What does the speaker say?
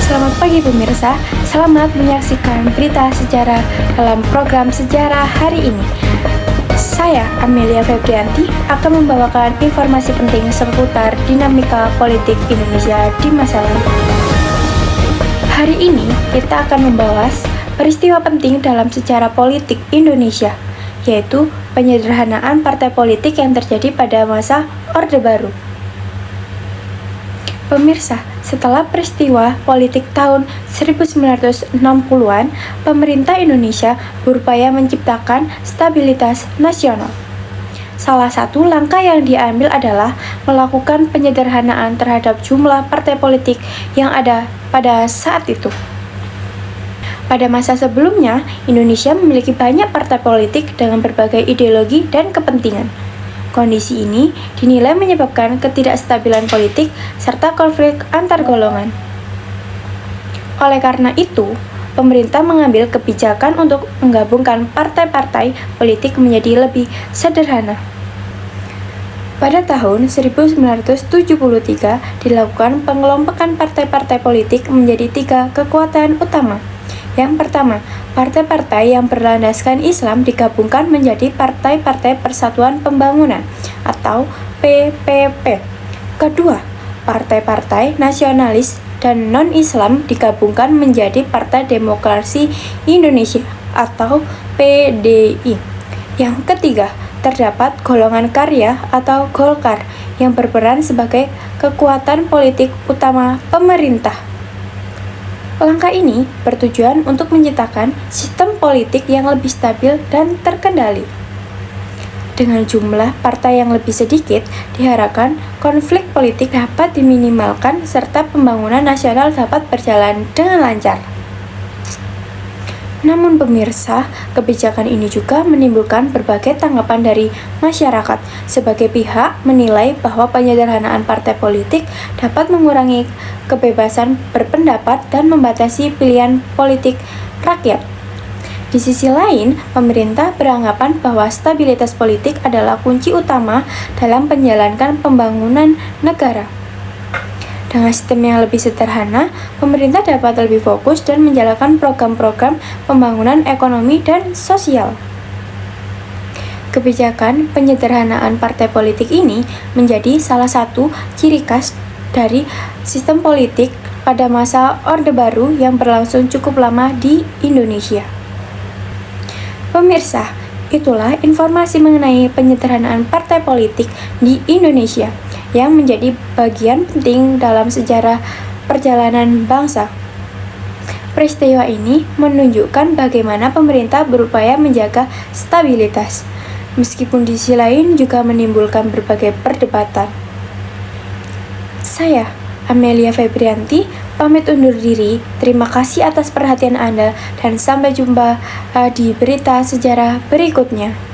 Selamat pagi pemirsa, selamat menyaksikan berita sejarah dalam program Sejarah hari ini. Saya, Amelia Febrianti, akan membawakan informasi penting seputar dinamika politik Indonesia di masa lalu. Hari ini, kita akan membahas peristiwa penting dalam sejarah politik Indonesia, yaitu penyederhanaan partai politik yang terjadi pada masa Orde Baru. Pemirsa, setelah peristiwa politik tahun 1960-an, pemerintah Indonesia berupaya menciptakan stabilitas nasional. Salah satu langkah yang diambil adalah melakukan penyederhanaan terhadap jumlah partai politik yang ada pada saat itu. Pada masa sebelumnya, Indonesia memiliki banyak partai politik dengan berbagai ideologi dan kepentingan. Kondisi ini dinilai menyebabkan ketidakstabilan politik serta konflik antar golongan. Oleh karena itu, pemerintah mengambil kebijakan untuk menggabungkan partai-partai politik menjadi lebih sederhana. Pada tahun 1973 dilakukan pengelompokan partai-partai politik menjadi 3 kekuatan utama. Yang pertama, partai-partai yang berlandaskan Islam digabungkan menjadi Partai-Partai Persatuan Pembangunan atau PPP. Kedua, partai-partai nasionalis dan non-Islam digabungkan menjadi Partai Demokrasi Indonesia atau PDI. Yang ketiga, terdapat golongan karya atau Golkar yang berperan sebagai kekuatan politik utama pemerintah. Langkah ini bertujuan untuk menciptakan sistem politik yang lebih stabil dan terkendali. Dengan jumlah partai yang lebih sedikit, diharapkan konflik politik dapat diminimalkan serta pembangunan nasional dapat berjalan dengan lancar. Namun pemirsa, kebijakan ini juga menimbulkan berbagai tanggapan dari masyarakat. Sebagai pihak menilai bahwa penyederhanaan partai politik dapat mengurangi kebebasan berpendapat dan membatasi pilihan politik rakyat. Di sisi lain, pemerintah beranggapan bahwa stabilitas politik adalah kunci utama dalam menjalankan pembangunan negara. Dengan sistem yang lebih sederhana, pemerintah dapat lebih fokus dan menjalankan program-program pembangunan ekonomi dan sosial. Kebijakan penyederhanaan partai politik ini menjadi salah satu ciri khas dari sistem politik pada masa Orde Baru yang berlangsung cukup lama di Indonesia. Pemirsa, itulah informasi mengenai penyederhanaan partai politik di Indonesia yang menjadi bagian penting dalam sejarah perjalanan bangsa. Peristiwa ini menunjukkan bagaimana pemerintah berupaya menjaga stabilitas, meskipun di sisi lain juga menimbulkan berbagai perdebatan. Saya, Amelia Febrianti, pamit undur diri. Terima kasih atas perhatian Anda dan sampai jumpa di berita sejarah berikutnya.